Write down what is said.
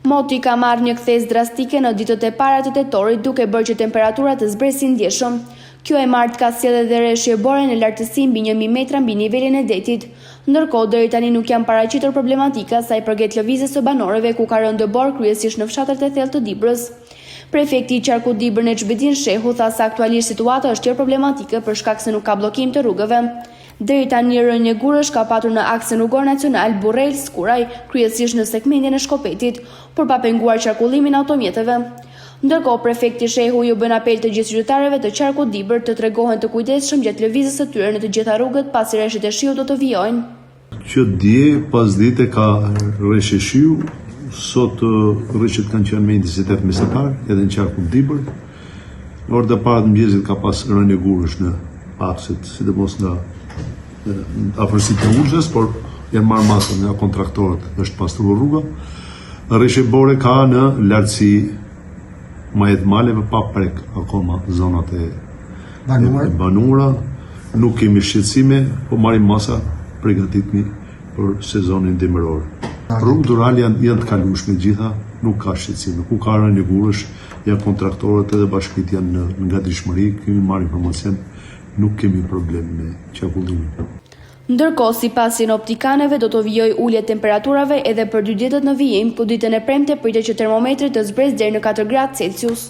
Moti ka marrë një kthes drastike në ditët e para të tetorit, duke bërë që temperaturat të zbresin ndjeshëm. Kjo e martë ka sjellë edhe rreshje bore në lartësi mbi 1000 metra mbi nivelin e detit. Ndërkohë, deri tani nuk janë paraqitur problematika sa i përket lëvizjes së banorëve, ku ka rënë dëbor kryesisht në fshatrat e thellë të Dibrës. Prefekti i qarkut Dibër Nexhbedin Shehu tha se aktualisht situata është tërë problematike për shkak se nuk ka bllokim të rrugëve. Deri tani rënje gurësh ka patur në aksin rrugor nacional Burrel-Skuraj, kryesisht në segmentin e Shkopetit, por pa penguar qarkullimin e automjeteve. Ndërkohë, prefekti Shehu ju bën apel të gjithë qytetarëve të qarkut Dibër të tregohen të kujdesshëm gjatë lëvizjes së tyre në të gjitha rrugët, pasi rreshtet e shiut do të vijojnë. Që dje pas dite ka rreshje shiu, sot rreshtet kanë qenë me intensitet mesatar edhe në qarkun Dibër. Në orët e para të mëngjesit ka pas rënje gurësh në akset, sidomos nga afërsitë e Urgjës, por janë marrë masën nga kontraktorët, është pastruar rruga. Rreshje bore ka në lartësi majet maleve pa prek akoma zonat e banura. Nuk kemi shqetësime, po marrim masa përgatitni për sezonin dimëror. Rrugët rurale janë të kalueshme gjitha, nuk ka shqetësime. Ku ka rënje gurësh, janë kontraktorët edhe bashkitë janë në gatishmëri, kemi marrë informacion, nuk kemi problem me qarkullimin. Ndërkohë, sipas sinoptikanëve, do të vijojë ulje temperaturave edhe për 2 ditët në vijim, ku ditën e premte pritet që termometri të zbresë deri në 4 gradë Celsius.